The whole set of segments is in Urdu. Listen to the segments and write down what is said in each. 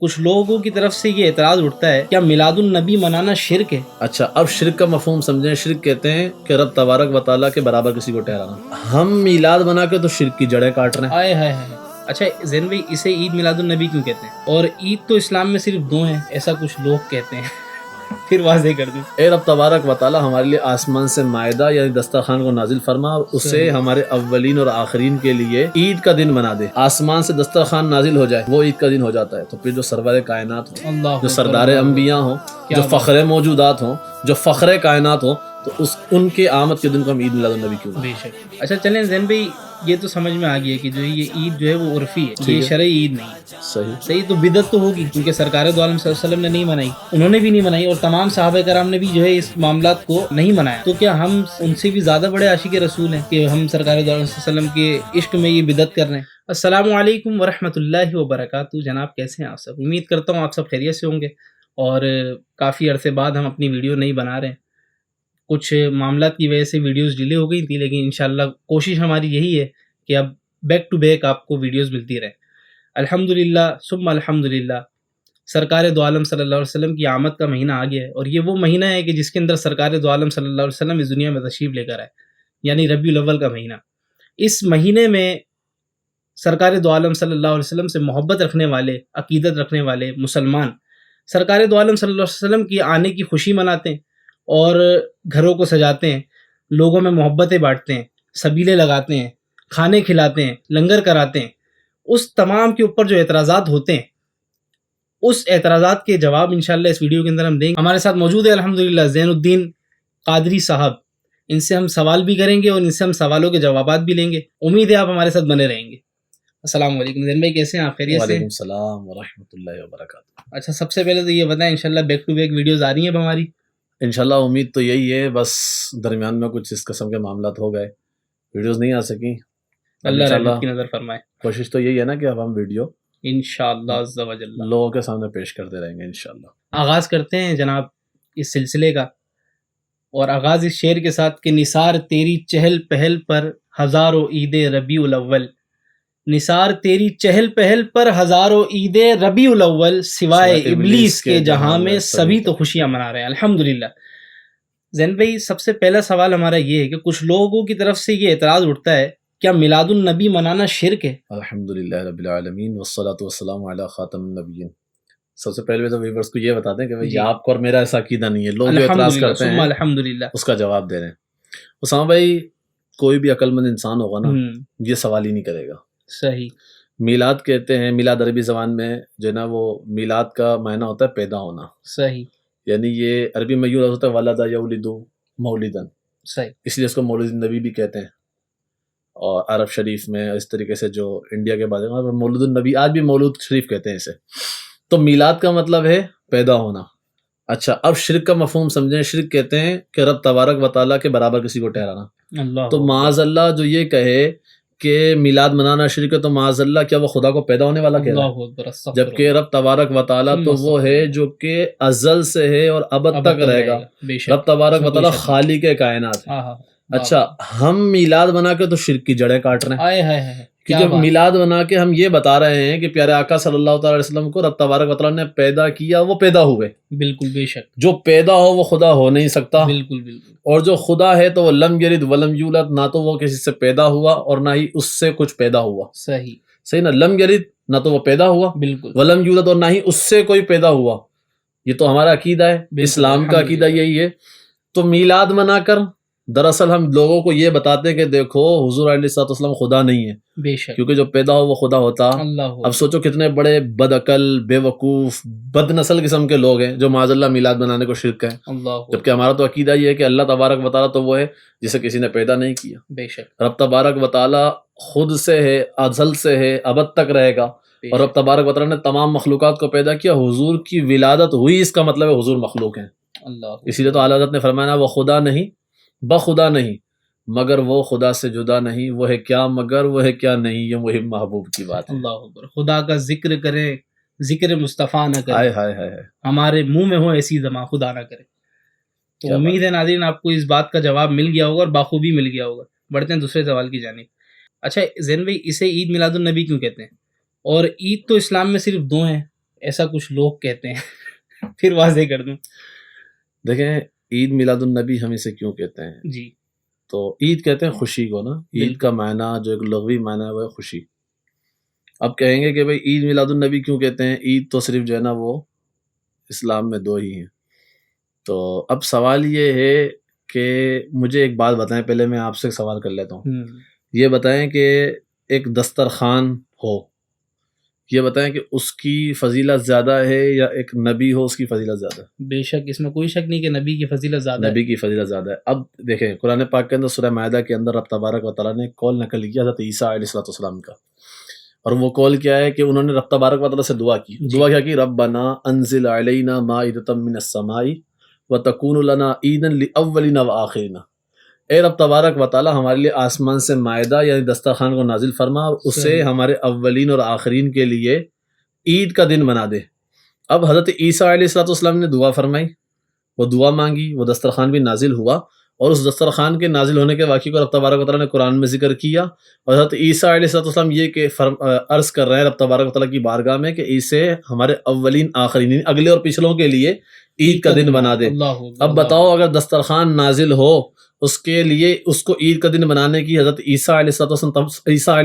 کچھ لوگوں کی طرف سے یہ اعتراض اٹھتا ہے کیا میلاد النبی منانا شرک ہے؟ اچھا، اب شرک کا مفہوم سمجھیں۔ شرک کہتے ہیں کہ رب تبارک و تعالیٰ کے برابر کسی کو ٹھہرانا۔ ہم میلاد بنا کے تو شرک کی جڑیں کاٹ رہے ہیں۔ آئے ہائے ہائے۔ اچھا زین بھائی، اسے عید میلاد النبی کیوں کہتے ہیں؟ اور عید تو اسلام میں صرف 2 ہیں، ایسا کچھ لوگ کہتے ہیں۔ پھر واضح کر دوں۔ اے رب تبارک و تعالیٰ ہمارے لیے آسمان سے مائدہ یعنی دسترخوان کو نازل فرما اور اسے ہمارے اولین اور آخرین کے لیے عید کا دن بنا دے۔ آسمان سے دسترخوان نازل ہو جائے وہ عید کا دن ہو جاتا ہے۔ تو پھر جو سرور کائنات ہوں، جو سردار انبیاء ہوں، جو فخر موجودات ہوں، جو فخر کائنات ہوں، تو ان کے آمد کے دن کو ہم عید میلاد النبی کیوں؟ بے شک۔ اچھا چلیں زین بھائی، یہ تو سمجھ میں آ گیا کہ جو یہ عید جو ہے وہ عرفی ہے، یہ شرعی عید نہیں ہے۔ صحیح، تو بدعت تو ہوگی کیونکہ سرکار دو عالم صلی اللہ علیہ وسلم نے نہیں منائی، انہوں نے بھی نہیں منائی، اور تمام صحابہ کرام نے بھی جو ہے اس معاملات کو نہیں منایا۔ تو کیا ہم ان سے بھی زیادہ بڑے عاشق رسول ہیں کہ ہم سرکار دو عالم صلی اللہ علیہ وسلم کے عشق میں یہ بدعت کر رہے ہیں؟ السلام علیکم ورحمۃ اللہ وبرکاتہ۔ جناب کیسے ہیں آپ سب؟ امید کرتا ہوں آپ سب خیریت سے ہوں گے، اور کافی عرصے بعد ہم اپنی ویڈیو نہیں بنا رہے ہیں۔ کچھ معاملات کی وجہ سے ویڈیوز ڈیلے ہو گئی تھی، لیکن انشاءاللہ کوشش ہماری یہی ہے کہ اب بیک ٹو بیک آپ کو ویڈیوز ملتی رہے۔ الحمدللہ ثم الحمدللہ، سرکار دو عالم صلی اللہ علیہ وسلم کی آمد کا مہینہ آ گیا ہے، اور یہ وہ مہینہ ہے کہ جس کے اندر سرکار دو عالم صلی اللہ علیہ وسلم اس دنیا میں تشریف لے کر آئے، یعنی ربیع الاول کا مہینہ۔ اس مہینے میں سرکار دو عالم صلی اللہ علیہ وسلم سے محبت رکھنے والے، عقیدت رکھنے والے مسلمان سرکار دو عالم صلی اللہ علیہ وسلم کی آنے کی خوشی مناتے ہیں، اور گھروں کو سجاتے ہیں، لوگوں میں محبتیں بانٹتے ہیں، سبیلے لگاتے ہیں، کھانے کھلاتے ہیں، لنگر کراتے ہیں۔ اس تمام کے اوپر جو اعتراضات ہوتے ہیں، اس اعتراضات کے جواب انشاءاللہ اس ویڈیو کے اندر ہم دیں گے۔ ہمارے ساتھ موجود ہے الحمدللہ زین الدین قادری صاحب، ان سے ہم سوال بھی کریں گے اور ان سے ہم سوالوں کے جوابات بھی لیں گے۔ امید ہے آپ ہمارے ساتھ بنے رہیں گے۔ السلام علیکم زین بھائی، کیسے ہیں آپ؟ خیریت سے؟ وعلیکم السلام ورحمۃ اللہ وبرکاتہ۔ اچھا، سب سے پہلے تو یہ بتائیں انشاءاللہ بیک ٹو بیک ویڈیوز آ رہی ہیں اب ہماری؟ انشاءاللہ امید تو یہی ہے، بس درمیان میں کچھ اس قسم کے معاملات ہو گئے، ویڈیوز نہیں آ سکیں۔ اللہ رحمت کی نظر فرمائے۔ کوشش تو یہی ہے نا کہ اب ہم ویڈیو انشاءاللہ عز و جل لوگوں کے سامنے پیش کرتے رہیں گے انشاءاللہ۔ آغاز کرتے ہیں جناب اس سلسلے کا، اور آغاز اس شعر کے ساتھ کہ نثار تیری چہل پہل پر ہزاروں عید ربیع الاول، نثار تیری چہل پہل پر ہزاروں عید ربیع الاول، سوائے ابلیس کے جہاں میں سبھی تو خوشیاں منا رہے ہیں۔ الحمدللہ۔ زین بھائی، سب سے پہلا سوال ہمارا یہ ہے کہ کچھ لوگوں کی طرف سے یہ اعتراض اٹھتا ہے کیا میلاد النبی منانا شرک ہے؟ الحمدللہ رب العالمین والصلاۃ والسلام علی خاتم النبیین۔ سب سے پہلے تو ویورز کو یہ بتا دیں کہ بھئی آپ کو اور میرا ایسا عقیدہ نہیں ہے، لوگ جو اعتراض کرتے ہیں الحمدللہ اس کا جواب دے رہے ہیں۔ اسامہ بھائی، کوئی بھی عقل مند انسان ہوگا نا یہ سوال ہی نہیں کرے گا۔ صحیح۔ میلاد کہتے ہیں، میلاد عربی زبان میں جو ہے نا وہ میلاد کا معنی ہوتا ہے پیدا ہونا۔ صحیح۔ یعنی یہ عربی میں یوں ہوتا ہے ولد یولد مولدن، صحیح، اس لیے اس کو مولد النبی بھی کہتے ہیں۔ اور عرب شریف میں اس طریقے سے جو انڈیا کے بعد مولود النبی، آج بھی مولود شریف کہتے ہیں اسے۔ تو میلاد کا مطلب ہے پیدا ہونا۔ اچھا، اب شرک کا مفہوم سمجھیں۔ شرک کہتے ہیں کہ رب تبارک و تعالیٰ کے برابر کسی کو ٹھہرانا۔ اللہ تو معاذ اللہ جو یہ کہے کہ میلاد منانا شرک ہے، تو معاذ اللہ کیا وہ خدا کو پیدا ہونے والا کہہ رہا ہے؟ جبکہ رب تبارک و تعالیٰ تو وہ ہے جو کہ ازل سے ہے اور ابد تک رہے گا۔ رب تبارک و تعالیٰ خالق کائنات ہے۔ اچھا، ہم میلاد بنا کے تو شرک کی جڑیں کاٹ رہے ہیں، کیونکہ میلاد بنا کے ہم یہ بتا رہے ہیں کہ پیارے آقا صلی اللہ تعالی علیہ وسلم کو رب تبارک و تعالیٰ نے پیدا کیا، وہ پیدا ہوئے۔ بالکل، بے شک۔ جو پیدا ہو وہ خدا ہو نہیں سکتا۔ بالکل بالکل۔ اور جو خدا ہے تو وہ لم یلد ولم یولد، نہ تو وہ کسی سے پیدا ہوا اور نہ ہی اس سے کچھ پیدا ہوا۔ صحیح نا؟ لم یلد، نہ تو وہ پیدا ہوا، بالکل، ولم یولد، اور نہ ہی اس سے کوئی پیدا ہوا۔ یہ تو ہمارا عقیدہ ہے، اسلام کا عقیدہ یہی ہے۔ تو میلاد منا کر دراصل ہم لوگوں کو یہ بتاتے ہیں کہ دیکھو حضور علیہ الصلوۃ والسلام خدا نہیں ہے، بے شک، کیونکہ جو پیدا ہو وہ خدا ہوتا۔ اب سوچو کتنے بڑے بد عقل، بے وقوف، بد نسل قسم کے لوگ ہیں جو معاذ اللہ میلاد بنانے کو شرک کہیں، جبکہ ہمارا تو عقیدہ یہ ہے کہ اللہ تبارک و تعالیٰ تو وہ ہے جسے کسی نے پیدا نہیں کیا۔ بے شک، رب تبارک و تعالیٰ خود سے ہے، ازل سے ہے، ابد تک رہے گا۔ اور رب تبارک و تعالیٰ نے تمام مخلوقات کو پیدا کیا، حضور کی ولادت ہوئی، اس کا مطلب ہے حضور مخلوق ہیں۔ اسی لیے تو اعلیٰ حضرت نے فرمایا وہ خدا نہیں، بخدا نہیں، مگر وہ خدا سے جدا نہیں، وہ ہے کیا مگر وہ ہے کیا نہیں، یہ وہی محبوب کی بات ہے۔ اللہ اکبر۔ خدا کا ذکر کریں، ذکر مصطفیٰ نہ کریں، ہائے ہائے ہائے، ہمارے منہ میں ہو ایسی زبان خدا نہ کرے۔ تو امید ہے ناظرین آپ کو اس بات کا جواب مل گیا ہوگا اور بخوبی مل گیا ہوگا۔ بڑھتے ہیں دوسرے سوال کی جانب۔ اچھا زین بھائی، اسے عید میلاد النبی کیوں کہتے ہیں؟ اور عید تو اسلام میں صرف 2 ہیں، ایسا کچھ لوگ کہتے ہیں، پھر واضح کر دوں. دیکھیں عید میلاد النبی ہم اسے کیوں کہتے ہیں؟ جی تو عید کہتے ہیں خوشی کو نا. عید کا معنی جو ایک لغوی معنی ہے وہ ہے خوشی. اب کہیں گے کہ بھائی عید میلاد النبی کیوں کہتے ہیں؟ عید تو صرف جو ہے نا وہ اسلام میں 2 ہی ہیں. تو اب سوال یہ ہے کہ مجھے ایک بات بتائیں، پہلے میں آپ سے ایک سوال کر لیتا ہوں. یہ بتائیں کہ ایک دسترخوان ہو، یہ بتائیں کہ اس کی فضیلت زیادہ ہے یا ایک نبی ہو اس کی فضیلت زیادہ ہے؟ بے شک اس میں کوئی شک نہیں کہ نبی کی فضیلت زیادہ ہے. نبی کی فضیلت زیادہ ہے. اب دیکھیں قرآن پاک کے اندر سورہ مائدہ کے اندر رب تبارک و تعالیٰ نے ایک قول نقل کیا حضرت عیسیٰ علیہ السلام کا، اور وہ قول کیا ہے کہ انہوں نے رب تبارک و تعالیٰ سے دعا کی. دعا کیا کی؟ ربنا انزل علینا مائدۃ من السماء وتکون لنا عیدا لاولنا وآخرنا. اے رب تبارک و تعالیٰ ہمارے لیے آسمان سے مائدہ یعنی دسترخوان کو نازل فرما اور اسے ہمارے اولین اور آخرین کے لیے عید کا دن بنا دے. اب حضرت عیسیٰ علیہ السلام نے دعا فرمائی، وہ دعا مانگی، وہ دسترخوان بھی نازل ہوا، اور اس دسترخوان کے نازل ہونے کے واقعے کو رب تبارک و تعالیٰ نے قرآن میں ذکر کیا. اور حضرت عیسیٰ علیہ السلام یہ کہ عرض کر رہے ہیں رب تبارک و تعالیٰ کی بارگاہ میں کہ اسے ہمارے اولین آخرین اگلے اور پچھلوں کے لیے عید کا دن بنا دے. اب بتاؤ اگر دسترخوان نازل ہو اس کے لیے اس کو عید کا دن بنانے کی حضرت عیسیٰ علیہ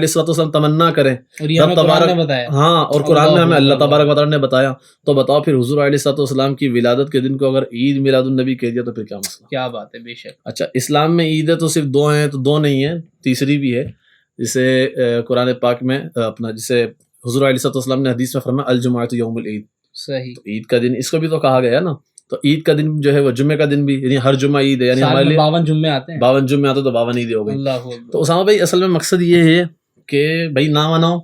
السلام تمنا کریں، رب تبارک ہاں، اور قرآن میں ہمیں اللہ تبارک و تعالیٰ نے بتایا، تو بتاؤ پھر حضور علیہ السلام کی ولادت کے دن کو اگر عید میلاد النبی کہہ دیا تو پھر کیا مسئلہ؟ کیا بات ہے. بے شک. اچھا اسلام میں عیدیں تو صرف 2 ہیں، تو 2 نہیں ہیں، تیسری بھی ہے، جسے قرآن پاک میں اپنا جسے حضور علیہ السلام نے حدیث میں فرمایا الجمعۃ یوم العید. صحیح. عید کا دن اس کو بھی تو کہا گیا نا. تو عید کا دن جو ہے وہ جمعے کا دن بھی، یعنی ہر جمعہ عید ہے، یعنی ہمارے لیے 52 جمعے آتے ہیں. 52 جمعے آتے تو 52 عیدیں ہو گئی. اللہ. تو اسامہ بھائی اصل میں مقصد یہ ہے کہ بھائی نہ مناؤ.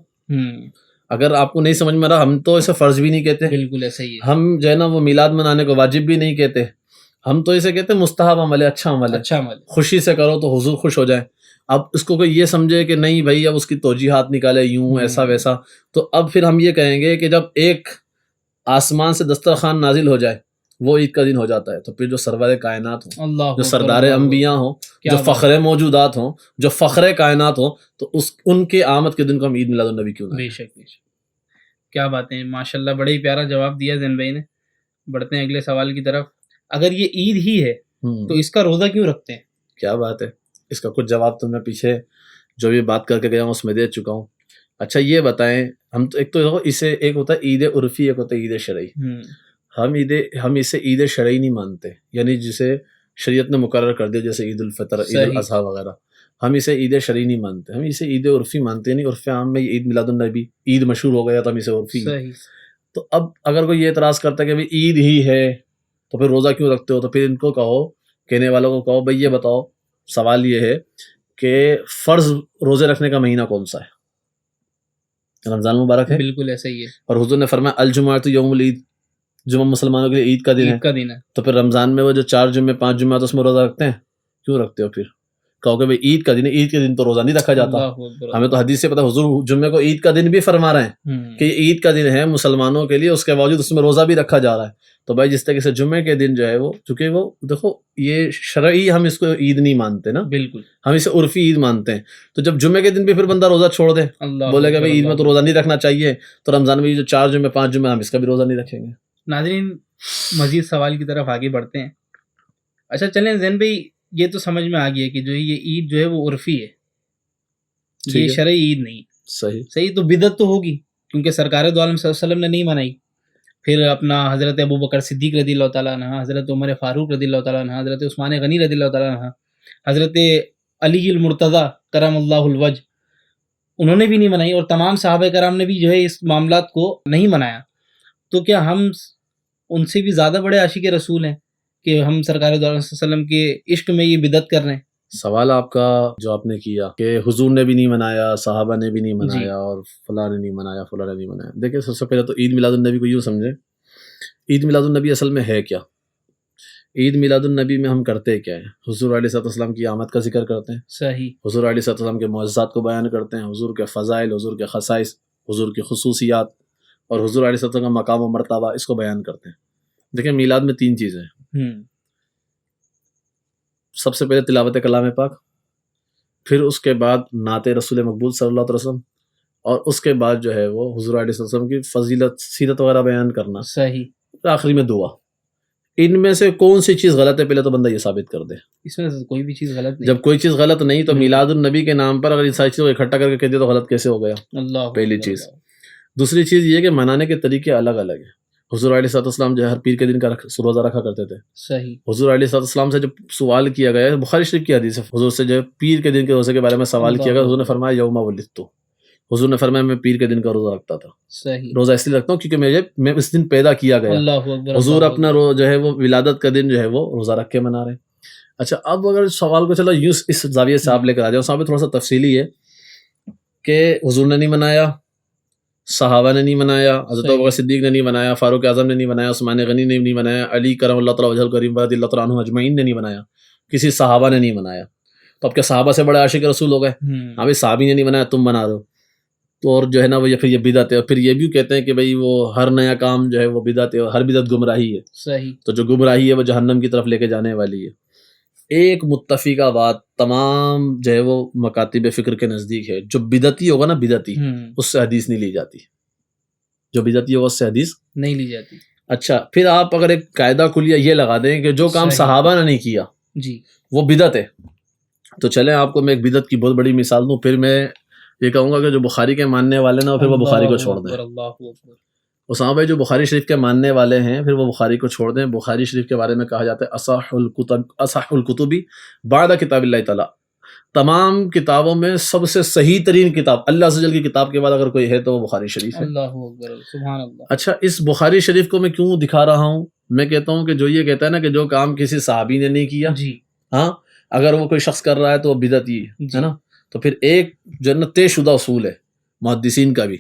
اگر آپ کو نہیں سمجھ میں رہا، ہم تو اسے فرض بھی نہیں کہتے، بالکل ایسا ہی ہے. ہم جو ہے نا وہ میلاد منانے کو واجب بھی نہیں کہتے، ہم تو اسے کہتے ہیں مستحب عمل ہے، اچھا عمل ہے، اچھا عمل، خوشی سے کرو تو حضور خوش ہو جائیں. اب اس کو کوئی یہ سمجھے کہ نہیں بھائی اب اس کی توجیحات نکالے یوں ایسا ویسا، تو اب پھر ہم یہ کہیں گے کہ جب ایک آسمان سے دسترخوان نازل ہو جائے وہ عید کا دن ہو جاتا ہے، تو پھر جو سرور کائنات ہوں، جو سردار انبیاء ہوں، جو فخر موجودات ہوں، جو فخر کائنات ہوں، تو ان کے آمد کے دن کو ہم عید میلاد النبی کیوں نہ؟ بے شک بے شک. کیا باتیں ماشاءاللہ، بڑے ہی پیارا جواب دیا زین بھائی نے. بڑھتے ہیں اگلے سوال کی طرف. اگر یہ عید ہی ہے تو اس کا روزہ کیوں رکھتے ہیں؟ کیا بات ہے، اس کا کچھ جواب تو میں پیچھے جو بھی بات کر کے گیا ہوں اس میں دے چکا ہوں. اچھا یہ بتائیں، ہم تو ایک تو اسے ایک ہوتا ہے عید عرفی، ایک ہوتا ہے عید شرعی. ہم اسے عید شرعی نہیں مانتے، یعنی جسے شریعت نے مقرر کر دیا جیسے عید الفطر، عید الاضحیٰ وغیرہ، ہم اسے عید شرعی نہیں مانتے، ہم اسے عید عرفی مانتے. نہیں عرف عام میں عید میلاد النبی عید مشہور ہو گیا تو ہم اسے عرفی. تو اب اگر کوئی یہ اعتراض کرتا ہے کہ بھائی عید ہی ہے تو پھر روزہ کیوں رکھتے ہو، تو پھر ان کو کہو، کہنے والوں کو کہو بھائی یہ بتاؤ، سوال یہ ہے کہ فرض روزے رکھنے کا مہینہ کون سا ہے؟ رمضان مبارک ہے. بالکل ایسا ہی ہے. اور حضور نے فرمایا الجمعۃ یوم العید، جمعہ مسلمانوں کے لیے عید کا دن ہے. تو پھر رمضان میں وہ جو 4 جمعے 5 جمعہ تو اس میں روزہ رکھتے ہیں، کیوں رکھتے ہو؟ پھر کہو کہ بھائی عید کا دن ہے، عید کے دن تو روزہ نہیں رکھا جاتا. ہمیں تو حدیث سے پتا حضور جمعے کو عید کا دن بھی فرما رہے ہیں کہ یہ عید کا دن ہے مسلمانوں کے لیے، اس کے باوجود اس میں روزہ بھی رکھا جا رہا ہے. تو بھائی جس طریقے سے جمعے کے دن جو ہے وہ چونکہ وہ دیکھو یہ شرعی ہم اس کو عید نہیں مانتے نا، بالکل ہم اسے عرفی عید مانتے ہیں. تو جب جمعے کے دن بھی پھر بندہ روزہ چھوڑ دے، بولے کہ بھائی عید میں تو روزہ نہیں رکھنا چاہیے، تو رمضان میں جو 4 جمعے 5 جمعے ہم اس کا بھی روزہ نہیں رکھیں گے. ناظرین مزید سوال کی طرف آگے بڑھتے ہیں. اچھا چلیں زین بھائی، یہ تو سمجھ میں آ گیا کہ جو یہ عید جو ہے وہ عرفی ہے، یہ شرعی عید نہیں. صحیح. تو بدعت تو ہوگی کیونکہ سرکار دو عالم صلی اللہ علیہ وسلم نے نہیں منائی. پھر اپنا حضرت ابو بکر صدیق رضی اللہ تعالیٰ عنہ، حضرت عمر فاروق رضی اللہ تعالیٰ عنہ، حضرت عثمان غنی رضی اللہ تعالیٰ عنہ، حضرت علی المرتضیٰ کرم اللہ الوجہ، انہوں نے بھی نہیں منائی، اور تمام صحابہ کرام نے بھی جو ہے اس معاملات کو نہیں منایا. تو کیا ہم ان سے بھی زیادہ بڑے عاشق رسول ہیں کہ ہم سرکار دو عالم صلی اللہ علیہ وسلم کے عشق میں یہ بدعت کر رہے ہیں؟ سوال آپ کا جو آپ نے کیا کہ حضور نے بھی نہیں منایا، صحابہ نے بھی نہیں منایا، اور فلاں نے نہیں منایا، فلاں نے نہیں منایا. دیکھیں سب سے پہلے تو عید میلاد النبی کو یوں سمجھیں، عید میلاد النبی اصل میں ہے کیا؟ عید میلاد النبی میں ہم کرتے کیا ہے؟ حضور علیہ السلام کی آمد کا ذکر کرتے ہیں. صحیح. حضور علیہ السلام کے معجزات کو بیان کرتے ہیں، حضور کے فضائل، حضور کے خصائص، حضور کی خصوصیات، اور حضور علیہ السلام کا مقام و مرتبہ، اس کو بیان کرتے ہیں. دیکھیں میلاد میں 3 چیزیں ہیں. سب سے پہلے تلاوت کلام پاک، پھر اس کے بعد نعت رسول مقبول صلی اللہ علیہ وسلم، اور اس کے بعد جو ہے وہ حضور علیہ السلام کی فضیلت سیرت وغیرہ بیان کرنا، صحیح، آخری میں دعا. ان میں سے کون سی چیز غلط ہے پہلے تو بندہ یہ ثابت کر دے. اس میں سے کوئی بھی چیز غلط نہیں. جب کوئی چیز غلط نہیں تو میلاد النبی کے نام پر اگر ان ساری چیزوں کو اکٹھا کر کے کہہ دیا تو غلط کیسے ہو گیا؟ اللہ پہلی چیز. دوسری چیز یہ کہ منانے کے طریقے الگ الگ ہیں. حضور علیہ السلام جو ہے ہر پیر کے دن کا روزہ رکھا کرتے تھے. صحیح. حضور علیہ السلام سے جب سوال کیا گیا، بخاری شریف کی حدیث ہے، حضور سے جو پیر کے دن کے روزے کے بارے میں سوال کیا گیا، حضور نے فرمایا یوم ولدت. حضور نے فرمایا میں پیر کے دن کا روزہ رکھتا تھا. صحیح. روزہ اس لیے رکھتا ہوں کیونکہ میں اس دن پیدا کیا گیا. اللہ اکبر. حضور اپنا جو ہے وہ ولادت کا دن جو ہے وہ روزہ رکھ کے منا رہے ہیں. اچھا اب اگر سوال کو چلو یوں اس زاویے سے آپ لے کر آ جاؤ، صاحب تھوڑا سا تفصیلی ہے کہ حضور نے نہیں منایا، صحابہ نے نہیں منایا، حضرت ابوبکر صدیق نے نہیں منایا، فاروق اعظم نے نہیں منایا، عثمان غنی نے نہیں منایا، علی کرم اللہ تعالیٰ وجہ الکریم رضی اللہ تعالیٰ عنہ اجمعین نے نہیں منایا، کسی صحابہ نے نہیں منایا. تو اب کیا صحابہ سے بڑے عاشق رسول ہو گئے؟ ہاں بھائی صحابی نے نہیں منایا تم بنا رہے ہو، تو اور جو ہے نا وہ پھر یہ بدعت ہے. اور پھر یہ بھی کہتے ہیں کہ بھائی وہ ہر نیا کام جو ہے وہ بدعت ہے، اور ہر بدعت گمراہی ہے. صحیح. تو جو گمراہی ہے وہ جہنم کی طرف لے کے جانے والی ہے. ایک متفقہ بات تمام جو ہے وہ مکاتب فکر کے نزدیک ہے، جو بدعتی ہوگا نا بدعتی، اس سے حدیث نہیں لی جاتی. جو بدعتی ہوگا اس سے حدیث نہیں لی جاتی. اچھا پھر آپ اگر ایک قاعدہ کلیہ یہ لگا دیں کہ جو کام صحابہ نے نہیں کیا جی وہ بدعت ہے، تو چلیں آپ کو میں ایک بدعت کی بہت بڑی مثال دوں. پھر میں یہ کہوں گا کہ جو بخاری کے ماننے والے نا پھر وہ بخاری کو چھوڑ دیں. اسامہ بھائی جو بخاری شریف کے ماننے والے ہیں پھر وہ بخاری کو چھوڑ دیں. بخاری شریف کے بارے میں کہا جاتا ہے اصح الکتبی بعد کتاب اللہ تعالیٰ، تمام کتابوں میں سب سے صحیح ترین کتاب اللہ عز و جل کی کتاب کے بعد اگر کوئی ہے تو وہ بخاری شریف ہے. اللہ اکبر، سبحان اللہ. اچھا اس بخاری شریف کو میں کیوں دکھا رہا ہوں؟ میں کہتا ہوں کہ جو یہ کہتا ہے نا کہ جو کام کسی صحابی نے نہیں کیا، جی ہاں اگر وہ کوئی شخص کر رہا ہے تو وہ بدعتی ہے نا. تو پھر ایک جو طے شدہ اصول ہے محدثین کا بھی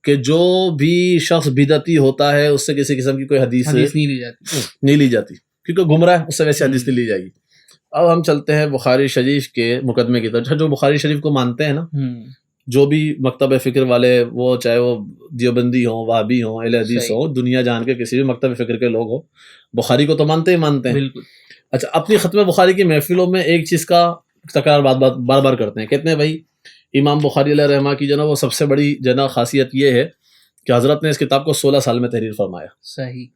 کہ جو بھی شخص بدعتی ہوتا ہے اس سے کسی قسم کی کوئی حدیث نہیں لی جاتی کیونکہ گمراہ ہے، اس سے ویسے حدیث نہیں لی جائے گی. اب ہم چلتے ہیں بخاری شریف کے مقدمے کی طرف. جو بخاری شریف کو مانتے ہیں نا، جو بھی مکتب فکر والے، وہ چاہے وہ دیوبندی ہوں، وہابی ہوں، اہل حدیث ہوں، دنیا جان کے کسی بھی مکتب فکر کے لوگ ہوں، بخاری کو تو مانتے ہی مانتے ہیں. بالکل. اچھا اپنی ختم بخاری کی محفلوں میں ایک چیز کا تکرار بار بار کرتے ہیں، کہتے ہیں بھائی امام بخاری علیہ رحمہ کی جو نا وہ سب سے بڑی جو نا خاصیت یہ ہے کہ حضرت نے اس کتاب کو 16 سال میں تحریر فرمایا. صحیح.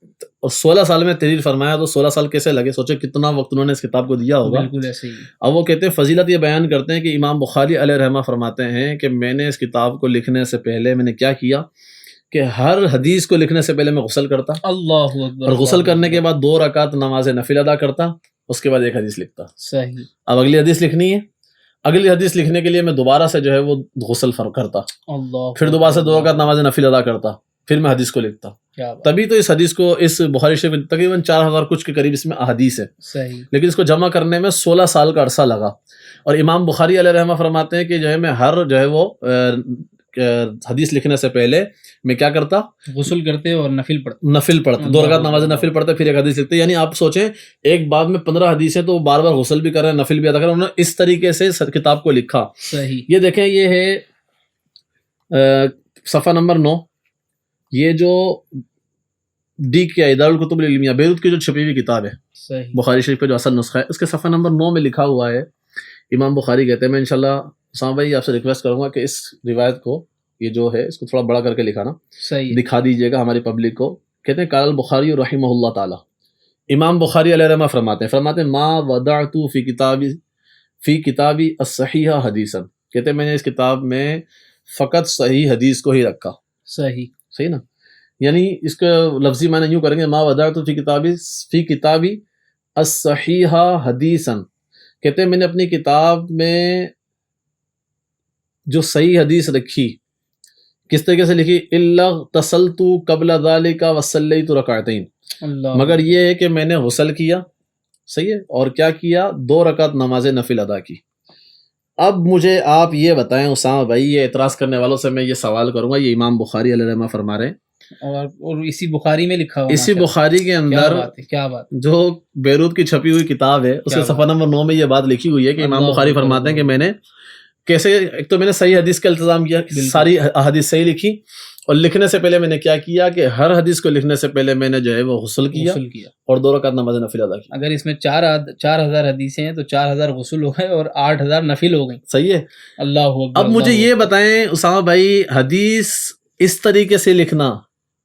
اور 16 سال میں تحریر فرمایا تو 16 سال کیسے لگے؟ سوچے کتنا وقت انہوں نے اس کتاب کو دیا ہوگا. بالکل ایسے ہی. اب وہ کہتے ہیں فضیلت یہ بیان کرتے ہیں کہ امام بخاری علیہ رحمہ فرماتے ہیں کہ میں نے اس کتاب کو لکھنے سے پہلے میں نے کیا کیا کہ ہر حدیث کو لکھنے سے پہلے میں غسل کرتا. اللہ اکبر. اور غسل کرنے کے بعد 2 رکعت نماز نفل ادا کرتا، اس کے بعد ایک حدیث لکھتا. صحیح. اب اگلی حدیث لکھنی ہے، اگلی حدیث لکھنے کے لیے میں دوبارہ سے جو ہے وہ غسل کرتا، اللہ پھر دوبارہ سے 2 رکعت نماز نفل ادا کرتا، پھر میں حدیث کو لکھتا. تبھی تو اس حدیث کو اس بخاری شریف تقریباً 4000 کچھ کے قریب اس میں احادیث ہے. صحیح. لیکن اس کو جمع کرنے میں 16 سال کا عرصہ لگا. اور امام بخاری علیہ رحمہ فرماتے ہیں کہ جو ہے میں ہر جو ہے وہ حدیث لکھنے سے پہلے میں کیا کرتا؟ غسل کرتے اور نفل پڑھتا 2 رکعت نماز نفل پڑھتے پھر ایک حدیث لکھتے. یعنی آپ سوچیں ایک باب میں 15 حدیثیں تو وہ بار بار غسل بھی کر رہے ہیں، نفل بھی ادا کر رہے ہیں. انہوں نے اس طریقے سے کتاب کو لکھا. صحیح. یہ دیکھیں یہ ہے صفحہ نمبر 9، یہ جو ڈی کے دارالکتب العلمیہ بیروت کی جو چھپی ہوئی کتاب ہے. صحیح. بخاری شریف کا جو اصل نسخہ ہے اس کے صفحہ نمبر 9 میں لکھا ہوا ہے. امام بخاری کہتے ہیں، میں انشاءاللہ اسامہ بھائی آپ سے ریکویسٹ کروں گا کہ اس روایت کو یہ جو ہے اس کو تھوڑا بڑا کر کے لکھانا، دکھا دیجیے گا ہماری پبلک کو. کہتے ہیں قال البخاری رحمہ اللہ تعالی، امام بخاری علیہ رحمہ فرماتے ہیں ما وضعت فی کتابی الصحیح حدیثا، کہتے ہیں میں نے اس کتاب میں فقط صحیح حدیث کو ہی رکھا. صحیح نا، یعنی اس کا لفظی معنی یوں کریں گے ما وضعت فی کتابی الصحیح حدیثا، کہتے ہیں میں نے اپنی کتاب میں جو صحیح حدیث رکھی کس طریقے سے لکھی؟ الا غسلت قبل ذلك وصلیت رکعتین، مگر یہ ہے کہ میں نے غسل کیا، صحیح ہے، اور کیا کیا؟ 2 رکعت نماز نفل ادا کی. اب مجھے آپ یہ بتائیں اسامہ بھائی، یہ اعتراض کرنے والوں سے میں یہ سوال کروں گا، یہ امام بخاری علیہ رحمہ فرما رہے ہیں اور اسی بخاری میں لکھا ہوا، اسی بخاری کے اندر کیا بات جو بیروت کی چھپی ہوئی کتاب ہے اس کے صفحہ نمبر 9 میں یہ بات لکھی ہوئی ہے کہ امام بخاری فرماتے ہیں کہ میں نے کیسے، ایک تو میں نے صحیح حدیث کا التزام کیا، ساری احادیث صحیح لکھی، اور لکھنے سے پہلے میں نے کیا کیا کہ ہر حدیث کو لکھنے سے پہلے میں نے جو ہے وہ غسل کیا اور 2 رکعت نماز نفل ادا کی. اگر اس میں 4000 حدیثیں ہیں تو 4000 غسل ہو گئے اور 8000 نفل ہو گئی. صحیح ہے. اللہ اکبر. اب مجھے یہ بتائیں اسامہ بھائی، حدیث اس طریقے سے لکھنا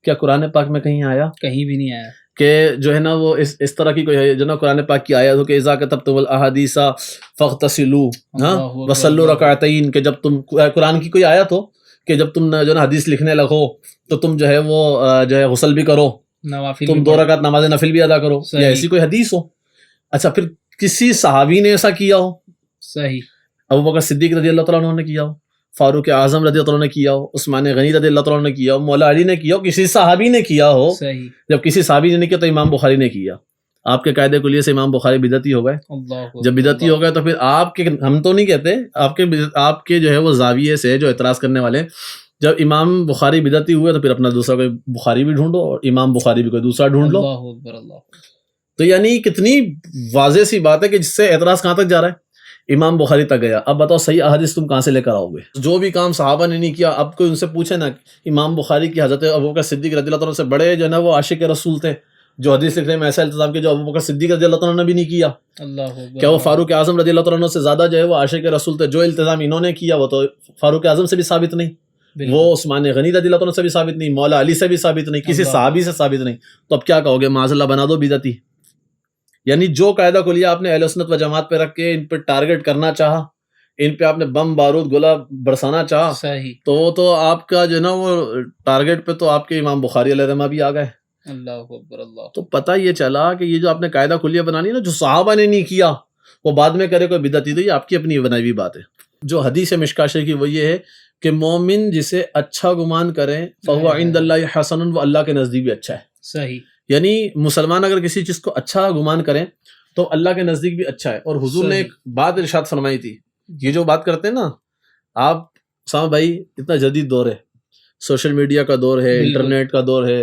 کیا قرآن پاک میں کہیں آیا؟ کہیں بھی نہیں آیا کہ جو ہے نا وہ اس طرح کی کوئی جو نا قرآن پاک کی آیت ہو کہ اذا کتبتم الاحادیث فاغتسلوا وصلوا رکعتین، کہ جب تم قرآن کی کوئی آیت ہو کہ جب تم جو نا حدیث لکھنے لگو تو تم جو ہے وہ جو ہے غسل بھی کرو، تم 2 رکعت نماز نفل بھی ادا کرو، یا ایسی کوئی حدیث ہو. اچھا پھر کسی صحابی نے ایسا کیا ہو؟ صحیح. ابوبکر صدیق رضی اللہ تعالیٰ عنہ نے کیا ہو، فاروق اعظم رضی اللہ عنہ نے کیا ہو، عثمان غنی رضی اللہ تعالیٰ عنہ نے کیا ہو، مولا علی نے کیا ہو، کسی صحابی نے کیا ہو. صحیح. جب کسی صحابی نے نہیں کیا تو امام بخاری نے کیا. آپ کے قاعدے کلیے سے امام بخاری بدعتی ہو گئے. جب بدعتی ہو گئے تو پھر آپ کے، ہم تو نہیں کہتے، آپ کے جو ہے وہ زاویے سے جو اعتراض کرنے والے، جب امام بخاری بدعتی ہوئے تو پھر اپنا دوسرا کوئی بخاری بھی ڈھونڈو اور امام بخاری بھی کوئی دوسرا ڈھونڈ لو. تو یعنی کتنی واضح سی بات ہے کہ جس سے اعتراض کہاں تک جا رہا ہے؟ امام بخاری تک گیا. اب بتاؤ صحیح احادیث تم کہاں سے لے کر آؤ گے؟ جو بھی کام صحابہ نے نہیں کیا، اب کوئی ان سے پوچھے نا، امام بخاری کی حضرت ابوبکر صدیق رضی اللہ عنہ سے بڑے جو ہے نا وہ عاشق رسول تھے، جو حدیث لکھنے میں ایسا التزام کیا جو ابوبکر صدیق رضی اللہ عنہ نے بھی نہیں کیا. کیا وہ فاروق اعظم رضی اللہ عنہ سے زیادہ جو ہے وہ عاشق رسول تھے؟ جو التزام انہوں نے کیا وہ تو فاروق اعظم سے بھی ثابت نہیں، وہ عثمان غنی رضی اللہ عنہ سے بھی ثابت نہیں، مولا علی سے بھی ثابت نہیں، کسی صحابی سے ثابت نہیں. تو اب کیا کہو گے؟ معاذ اللہ بنا دو بدعتی. یعنی جو قاعدہ کلیہ آپ نے اہل سنت و جماعت پہ رکھ کے ان پہ ٹارگٹ کرنا چاہا، ان پہ آپ نے بم بارود گولہ برسانا چاہا، تو وہ تو آپ کا جو ہے نا وہ ٹارگٹ پہ تو آپ کے امام بخاری علیہ رحمہ بھی آ گئے. اللہ اکبر. اللہ. تو پتہ یہ چلا کہ یہ جو آپ نے قاعدہ کلیہ بنانی نا، جو صحابہ نے نہیں کیا وہ بعد میں کرے کوئی بدعتی، تو یہ آپ کی اپنی بنائی ہوئی بات ہے. جو حدیث مشکاۃ شریف کی وہ یہ ہے کہ مومن جسے اچھا گمان کریں فہو عند اللہ حسن، وہ اللہ کے نزدیک بھی اچھا ہے. صحیح. یعنی مسلمان اگر کسی چیز کو اچھا گمان کریں تو اللہ کے نزدیک بھی اچھا ہے. اور حضور نے ایک بات ارشاد فرمائی تھی، یہ جو بات کرتے ہیں نا آپ سامع بھائی، اتنا جدید دور ہے، سوشل میڈیا کا دور ہے، انٹرنیٹ کا دور ہے،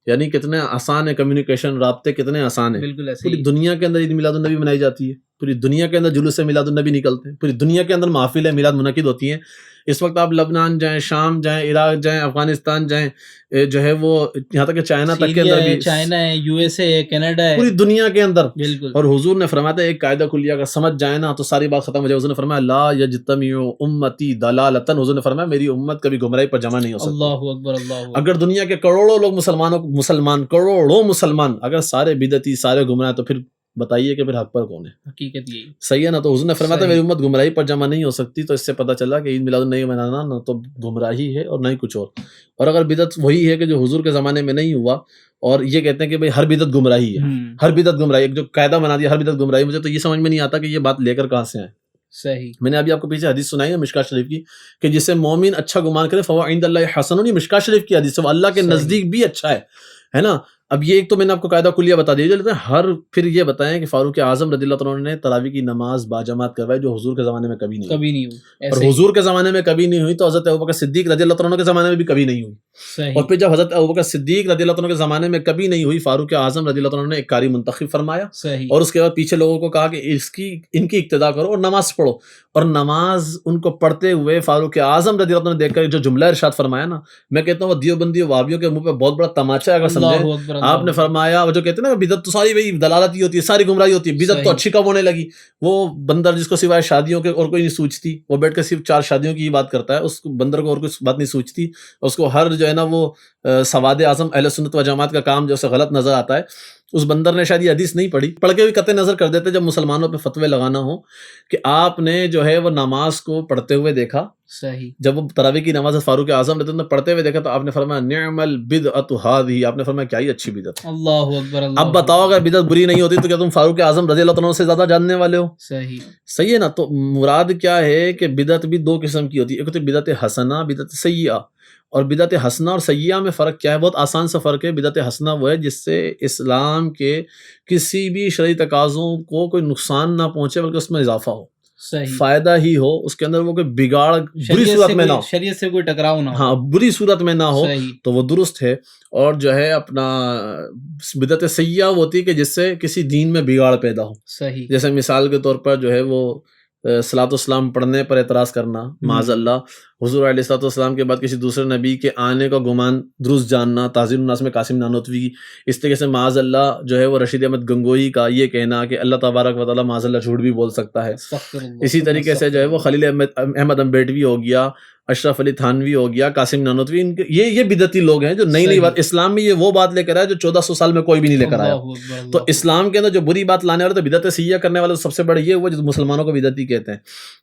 یعنی کتنے آسان ہے کمیونیکیشن، رابطے کتنے آسان ہیں. پوری دنیا کے اندر عید میلاد النبی منائی جاتی ہے، پوری دنیا کے اندر جلوس میلاد النبی نکلتے ہیں، پوری دنیا کے اندر محافل میلاد منعقد ہوتی ہیں. اس وقت آپ لبنان جائیں، شام جائیں، عراق جائیں، افغانستان جائیں، جو ہے وہ یہاں تک کہ چائنا تک کے اندر بھی، چائنا ہے، یو ایس اے ہے، کینیڈا ہے، پوری دنیا کے اندر. بالکل. اور حضور نے فرمایا تھا ایک قاعدہ کلیہ اگر سمجھ جائے نا تو ساری بات ختم ہو جائے. حضور نے فرمایا لا یجتمع امتی ضلالۃ، حضور نے فرمایا میری امت کبھی گمراہی پر جمع نہیں ہو سکتی. اللہ اکبر. اللہ. اگر دنیا کے کروڑوں لوگ کروڑوں مسلمان اگر سارے بدعتی، سارے گمراہ، تو پھر بتائیے کہ پھر حق پر کون ہے؟ حقیقت یہی. صحیح ہے نا. تو حضور نے فرمایا تھا میری امت گمراہی پر جمع نہیں ہو سکتی. تو اس سے پتہ چلا کہ عید میلاد النبی منانا نہ تو گمراہی ہے اور نہ ہی کچھ اور. اور اگر بدعت وہی ہے کہ جو حضور کے زمانے میں نہیں ہوا، اور یہ کہتے ہیں کہ بھئی ہر بدعت گمراہی ہے، ہر بدعت گمراہی، ایک جو قاعدہ بنا دیا ہر بدعت گمراہی، مجھے تو یہ سمجھ میں نہیں آتا کہ یہ بات لے کر کہاں سے آئے. صحیح. میں نے ابھی آپ کو پیچھے حدیث سنائی ہے مشکاۃ شریف کی کہ جسے مومن اچھا گمان کرے فہو عند اللہ حسن، یہ مشکاۃ شریف کی حدیث ہے، وہ اللہ کے نزدیک بھی اچھا ہے نا. اب یہ ایک تو میں نے آپ کو قاعدہ کلیہ بتا دیا، پھر یہ بتائیں کہ فاروق اعظم رضی اللہ عنہ نے تراویح کی نماز باجماعت کروائی جو حضور کے زمانے میں کبھی نہیں ہوئی. اور حضور کے زمانے میں کبھی نہیں ہوئی تو حضرت ابوبکر صدیق رضی اللہ عنہ کے زمانے میں بھی کبھی نہیں ہوئی. اور پھر جب حضرت ابوبکر صدیق رضی اللہ عنہ کے زمانے میں کبھی نہیں ہوئی، فاروق اعظم رضی اللہ عنہ نے ایک قاری منتخب فرمایا اور اس کے بعد پیچھے لوگوں کو کہا کہ ان کی اقتداء کرو اور نماز پڑھو. اور نماز ان کو پڑھتے ہوئے فاروق اعظم رضی اللہ عنہ نے دیکھ کر جو جملہ ارشاد فرمایا نا، میں کہتا ہوں وہ دیوبندی وہابیوں کے منہ پہ بہت بڑا تماچا ہے. اگر سمجھے آپ نے فرمایا، وہ جو کہتے ہیں نا بدعت تو ساری وہی دلالت ہی ہوتی ہے، ساری گمراہی ہوتی ہے، بدعت تو اچھی کب ہونے لگی. وہ بندر جس کو سوائے شادیوں کے اور کوئی نہیں سوچتی، وہ بیٹھ کے صرف 4 شادیوں کی ہی بات کرتا ہے، اس بندر کو اور کوئی بات نہیں سوچتی، اس کو ہر جو ہے نا وہ سواد اعظم اہل سنت و جماعت کا کام جو اسے غلط نظر آتا ہے. اس بندر نے شاید یہ حدیث نہیں پڑھی، پڑھ کے بھی قطع نظر کر دیتے جب مسلمانوں پہ فتوے لگانا ہو کہ آپ نے جو ہے وہ نماز کو پڑھتے ہوئے دیکھا. صحیح. جب وہ تراویح کی نماز فاروق اعظم نے پڑھتے ہوئے دیکھا تو آپ نے فرمایا نعم البدعۃ ہذہ، آپ نے فرمایا کیا ہی اچھی بدعت. اللہ اکبر. اب بتاؤ اگر بدعت بری نہیں ہوتی تو کیا تم فاروق اعظم رضی اللہ عنہ سے زیادہ جاننے والے ہو؟ صحیح ہے نا. تو مراد کیا ہے کہ بدعت بھی 2 قسم کی ہوتی ہے، ایک ہوتی ہے بدعت حسنہ، بدعت سیئہ. اور بدعت حسنہ اور سیئہ میں فرق کیا ہے؟ بہت آسان سا فرق ہے. بدعت حسنہ وہ ہے جس سے اسلام کے کسی بھی شرعی تقاضوں کو کوئی نقصان نہ پہنچے بلکہ اس میں اضافہ ہو، فائدہ ہی ہو، اس کے اندر وہ کوئی بگاڑ بری صورت میں نہ ہو، شریعت سے کوئی ٹکراؤ نہ ہو، ہاں بری صورت میں نہ ہو، تو وہ درست ہے. اور جو ہے اپنا بدعت سیئہ ہوتی ہے کہ جس سے کسی دین میں بگاڑ پیدا ہو. صحیح. جیسے مثال کے طور پر جو ہے وہ صلاۃ والسلام پڑھنے پر اعتراض کرنا معاذ اللہ، حضور علیہ الصلوۃ والسلام کے بعد کسی دوسرے نبی کے آنے کا گمان درست جاننا، تعظیم الناس میں قاسم نانوتوی کی، اس طریقے سے معاذ اللہ جو ہے وہ رشید احمد گنگوئی کا یہ کہنا کہ اللہ تبارک و تعالیٰ معاذ اللہ جھوٹ بھی بول سکتا ہے، اسی طریقے سے جو ہے وہ خلیل احمد امبیڈوی ہو گیا، اشرف علی تھانوی ہو گیا، قاسم نانوتوی، یہ بدعتی لوگ ہیں جو نئی بات اسلام میں یہ وہ بات لے کر آیا جو 1400 سال میں کوئی بھی نہیں لے کر آیا۔ تو اسلام کے اندر جو بری بات لانے والے تو بدعت سیاح کرنے والے سب سے بڑے یہ ہوا جو مسلمانوں کو بدعتی کہتے ہیں۔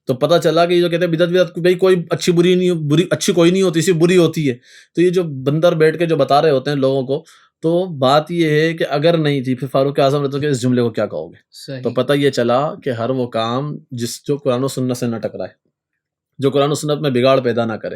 تو پتہ چلا کہ یہ جو کہتے ہیں بدعت بھائی کوئی اچھی بری نہیں، بری اچھی کوئی نہیں ہوتی، صرف بری ہوتی ہے۔ تو یہ جو بندر بیٹھ کے جو بتا رہے ہوتے ہیں لوگوں کو، تو بات یہ ہے کہ اگر نہیں تھی پھر فاروق اعظم رضی اللہ عنہ اس جملے کو کیا کہو گے؟ تو پتہ یہ چلا کہ ہر وہ کام جو قرآن و سنت سے نہ ٹکرائے، جو قرآن و سنت میں بگاڑ پیدا نہ کرے،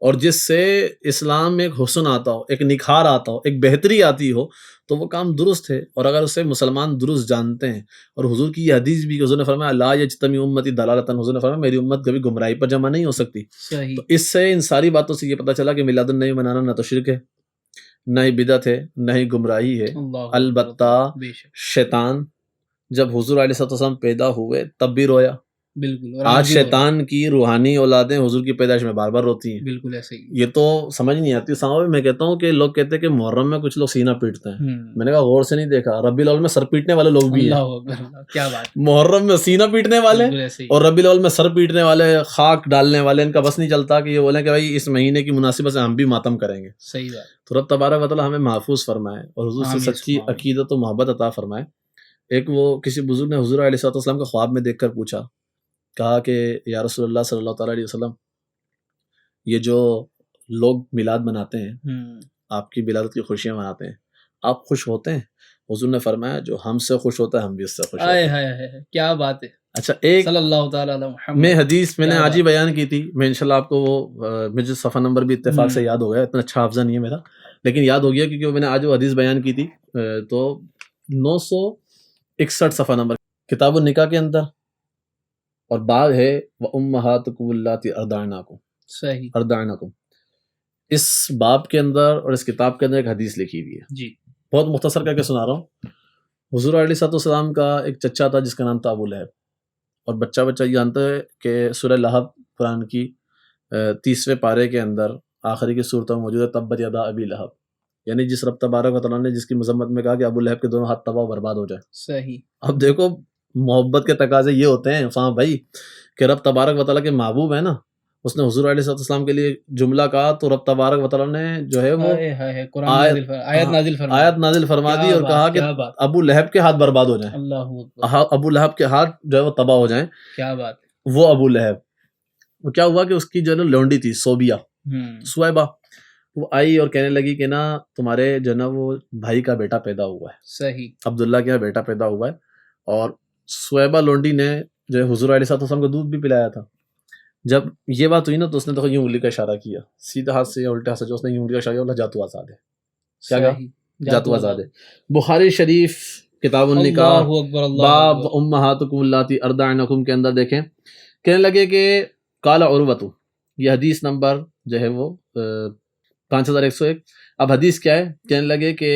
اور جس سے اسلام میں ایک حسن آتا ہو، ایک نکھار آتا ہو، ایک بہتری آتی ہو، تو وہ کام درست ہے۔ اور اگر اسے مسلمان درست جانتے ہیں، اور حضور کی یہ حدیث بھی، حضور نے فرمایا لا یجتمع امتی ضلالۃ، حضور نے فرمایا میری امت کبھی گمراہی پر جمع نہیں ہو سکتی۔ تو اس سے ان ساری باتوں سے یہ پتہ چلا کہ میلاد النبی منانا نہ تو شرک ہے، نہ ہی بدعت ہے، نہ ہی گمراہی ہے، البتہ شیطان جب حضور علیہ السلام پیدا ہوئے تب بھی رویا۔ بالکل، آج شیطان کی روحانی اولادیں حضور کی پیدائش میں بار بار روتی ہیں۔ بالکل ایسے ہی، یہ تو سمجھ نہیں آتی۔ صحابہ میں کہتا ہوں کہ لوگ کہتے ہیں کہ محرم میں کچھ لوگ سینہ پیٹتے ہیں، میں نے کہا غور سے نہیں دیکھا، ربیع الاول میں سر پیٹنے والے لوگ بھی ہیں۔ کیا بات، محرم میں سینہ پیٹنے والے اور ربیع الاول میں سر پیٹنے والے، خاک ڈالنے والے، ان کا بس نہیں چلتا کہ یہ بولیں کہ بھائی اس مہینے کی مناسبت سے ہم بھی ماتم کریں گے۔ صحیح بات۔ تو رب تبارک و تعالیٰ ہمیں محفوظ فرمائے اور حضور سے سچی عقیدت و محبت عطا فرمائے۔ ایک وہ کسی بزرگ نے حضور علیہ السلام کا خواب میں دیکھ کر پوچھا، کہا کہ یا رسول اللہ صلی اللہ تعالیٰ علیہ وسلم، یہ جو لوگ میلاد مناتے ہیں، آپ کی ولادت کی خوشیاں مناتے ہیں، آپ خوش ہوتے ہیں؟ حضور نے فرمایا جو ہم سے خوش ہوتا ہے ہم بھی اس سے خوش ہوتے ہیں۔ کیا بات ہے۔ اچھا، ایک صلی اللہ تعالیٰ علیہ محمد میں حدیث میں نے آج ہی بیان کی تھی، میں انشاءاللہ آپ کو وہ مجھے صفحہ نمبر بھی اتفاق سے یاد ہو گیا، اتنا اچھا حافظہ نہیں ہے میرا، لیکن یاد ہو گیا کیونکہ میں نے آج وہ حدیث بیان کی تھی۔ تو 961 صفحہ نمبر کتاب النکاح کے اندر، اور باب ہے وَأُمَّهَاتُكُمُ اللَّاتِي أَرْضَعْنَكُمْ، صحیح، أَرْضَعْنَكُمْ، اس باب کے اندر اور اس کتاب کے اندر ایک حدیث لکھی ہوئی ہے جی، بہت مختصر کر کے سنا رہا ہوں۔ حضور علیہ السلام کا ایک چچا تھا جس کا نام تھا ابو لہب، اور بچہ یہ جانتا ہے کہ سورہ لہب قرآن کی 30ویں پارے کے اندر آخری کی صورت میں موجود ہے، تبت یدا ابی لہب، یعنی جس رب تبارک و تعالیٰ نے جس کی مذمت میں کہا کہ ابو لہب کے دونوں ہاتھ تباہ و برباد ہو جائے۔ صحیح۔ اب دیکھو محبت کے تقاضے یہ ہوتے ہیں فاں بھائی کہ رب تبارک و تعالیٰ کے محبوب ہے نا، اس نے حضور علیہ السلام کے لیے جملہ کہا تو رب تبارک و تعالیٰ نے جو ہے وہ آیت نازل فرما دی اور کہا کہ ابو لہب کے ہاتھ برباد ہو جائیں، ابو لہب کے ہاتھ جو ہے وہ تباہ ہو جائیں۔ کیا بات۔ وہ ابو لہب، وہ کیا ہوا کہ اس کی جو ہے لونڈی تھی سویبہ، وہ آئی اور کہنے لگی کہ نا تمہارے جو ہے نا وہ بھائی کا بیٹا پیدا ہوا ہے، صحیح، عبداللہ کا بیٹا پیدا ہوا ہے۔ اور سویبہ لونڈی نے جو ہے حضور علیہ السلام کو دودھ بھی پلایا تھا۔ جب یہ بات ہوئی نا تو اس نے تو یوں انگلی کا اشارہ کیا، سیدھا ہاتھ سے یا الٹے ہاتھ سے، جو اس نے یوں انگلی کا اشارہ کیا، اللہ جاتو آزاد ہے۔ کیا کہا؟ جاتو آزاد ہے۔ بخاری شریف کتاب النکاح باب امہاتکم اللاتی ارضعنکم کے اندر دیکھیں، کہنے لگے کہ قال عروۃ، یہ حدیث نمبر جو ہے وہ 5101۔ اب حدیث کیا ہے؟ کہنے لگے کہ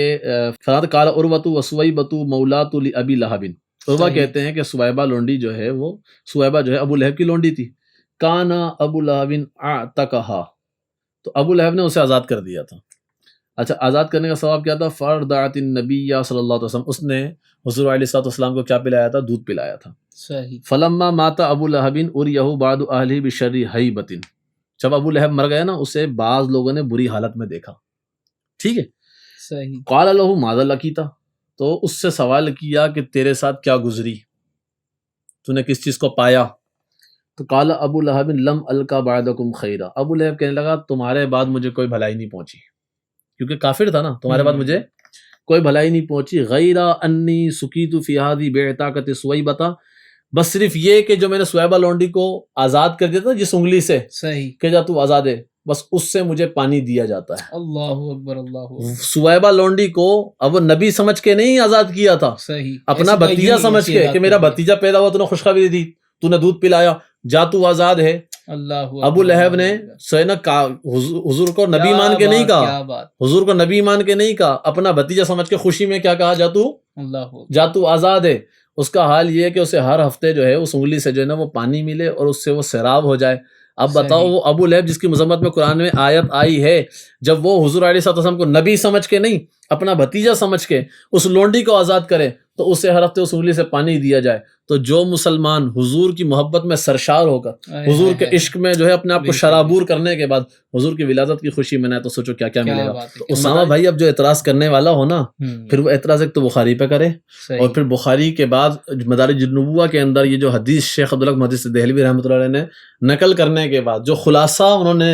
فرات قال عروۃ وسویبۃ مولات لابی لہب، عروہ کہتے ہیں کہ سویبہ لونڈی جو ہے وہ سویبہ جو ہے ابو لہب کی لونڈی تھی، کانا ابو لہب اعتقہا، تو ابو لہب نے اسے آزاد کر دیا تھا۔ اچھا، آزاد کرنے کا ثواب کیا تھا؟ فرضعت النبی صلی اللہ علیہ وسلم، اس نے حضور علیہ السلام کو کیا پلایا تھا؟ دودھ پلایا تھا، صحیح۔ فلما مات ابو لہب اریہ بعض اہلہ بشر ہیبۃ، جب ابو لہب مر گیا نا اسے بعض لوگوں نے بری حالت میں دیکھا، ٹھیک ہے، صحیح۔ قال لہ ماذا لقیت، تو اس سے سوال کیا کہ تیرے ساتھ کیا گزری، تو نے کس چیز کو پایا؟ تو قال ابو لہب لم القا بعدکم خیرا، ابو لہب کہنے لگا تمہارے بعد مجھے کوئی بھلائی نہیں پہنچی، کیونکہ کافر تھا نا، تمہارے بعد مجھے کوئی بھلائی نہیں پہنچی، غیر انی سکیت فی ہذی بعتاقۃ سویبۃ، بس صرف یہ کہ جو میں نے سویبہ لونڈی کو آزاد کر دیا تھا جس انگلی سے، صحیح، کہ جا تو آزاد ہے، بس اس سے مجھے پانی دیا جاتا ہے۔ اللہ اکبر، اللہ اکبر۔ سویبہ لونڈی کو اب وہ نبی سمجھ کے نہیں آزاد کیا تھا، صحیح، اپنا بھتیجا سمجھ کے کہ میرا بھتیجا پیدا ہوا، تو نے خوشخبری دی، تو نے دودھ پلایا، جا تو آزاد ہے۔ اللہ، ابو لہب نے حضور کو نبی مان کے نہیں کہا، حضور کو نبی مان کے نہیں کہا، اپنا بھتیجا سمجھ کے خوشی میں کیا کہا؟ جا تو آزاد ہے۔ اس کا حال یہ ہے کہ اسے ہر ہفتے جو ہے اس انگلی سے جو ہے نا وہ پانی ملے اور اس سے وہ سیراب ہو جائے. اب بتاؤ وہ ابو لہب جس کی مذمت میں قرآن میں آیت آئی ہے، جب وہ حضور علیہ الصلوۃ والسلام کو نبی سمجھ کے نہیں اپنا بھتیجا سمجھ کے اس لونڈی کو آزاد کرے تو اسے ہر ہفتے اس انگلی سے پانی دیا جائے. تو جو مسلمان حضور کی محبت میں سرشار ہو کر حضور کے عشق میں جو ہے اپنے آپ کو شرابور کرنے کے بعد حضور کی ولادت کی خوشی منائے تو سوچو کیا کیا ملے گا. تو اسامہ بھائی اب جو اعتراض کرنے والا ہو نا، پھر وہ اعتراض ایک تو بخاری پہ کرے، اور پھر بخاری کے بعد مدارج النبوہ کے اندر یہ جو حدیث شیخ عبدالحق محدث دہلوی رحمۃ اللہ علیہ نے نقل کرنے کے بعد جو خلاصہ انہوں نے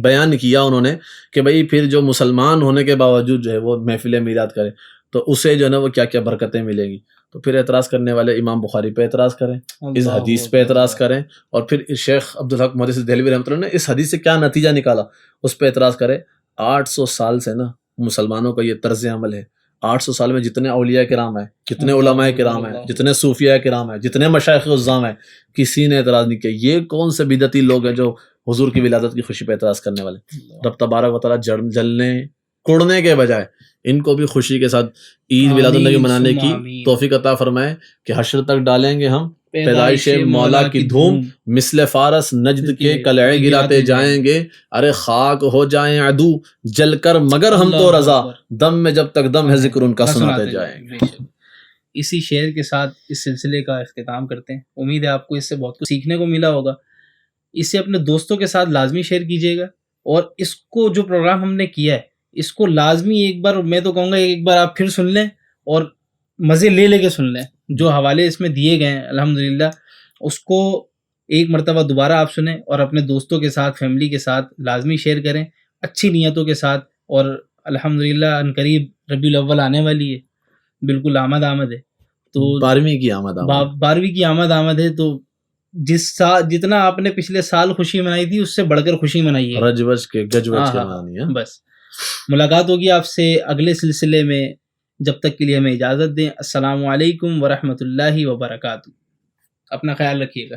بیان کیا انہوں نے کہ بھئی پھر جو مسلمان ہونے کے باوجود جو ہے وہ محفل میلاد کرے تو اسے جو ہے نا وہ کیا کیا برکتیں ملیں گی. تو پھر اعتراض کرنے والے امام بخاری پہ اعتراض کریں، اس حدیث پہ اعتراض کریں، اور پھر شیخ عبدالحق محدث دہلوی رحمۃ اللہ نے اس حدیث سے کیا نتیجہ نکالا اس پہ اعتراض کرے. 800 سال سے نا مسلمانوں کا یہ طرز عمل ہے. 800 سال میں جتنے اولیاء کرام ہیں، جتنے علماء کرام ہیں، جتنے صوفیاء کرام ہیں، جتنے مشائخ عظام ہیں، کسی نے اعتراض نہیں کیا. یہ کون سے بدعتی لوگ ہیں جو حضور کی ولادت کی خوشی پہ اعتراض کرنے والے؟ رب تبارک و تعالیٰ جلنے کوڑنے کے بجائے ان کو بھی خوشی کے ساتھ عید میلاد النبی منانے کی توفیق عطا فرمائے کہ حشر تک ڈالیں گے ہم پیدائش مولا کی دھوم، مثل فارس نجد کے قلعے گراتے جائیں گے، ارے خاک ہو جائیں عدو جل کر مگر ہم تو رضا، دم میں جب تک دم ہے ذکر ان کا سناتے جائیں گے. اسی شعر کے ساتھ اس سلسلے کا اختتام کرتے ہیں. امید ہے آپ کو اس سے بہت کچھ سیکھنے کو ملا ہوگا. اسے اپنے دوستوں کے ساتھ لازمی شیئر کیجیے گا، اور اس کو جو پروگرام ہم نے کیا ہے اس کو لازمی ایک بار، میں تو کہوں گا ایک بار آپ پھر سن لیں اور مزے لے کے سن لیں. جو حوالے اس میں دیے گئے ہیں الحمدللہ اس کو ایک مرتبہ دوبارہ آپ سنیں اور اپنے دوستوں کے ساتھ، فیملی کے ساتھ لازمی شیئر کریں اچھی نیتوں کے ساتھ. اور الحمدللہ ان قریب ربیع الاول آنے والی ہے، بالکل آمد ہے. تو 12ویں کی آمد ہے. تو جتنا آپ نے پچھلے سال خوشی منائی تھی اس سے بڑھ کر خوشی منائیے، رج وج کے منانی ہے. بس ملاقات ہوگی آپ سے اگلے سلسلے میں. جب تک کے لیے ہمیں اجازت دیں. السلام علیکم ورحمۃ اللہ وبرکاتہ. اپنا خیال رکھیے گا.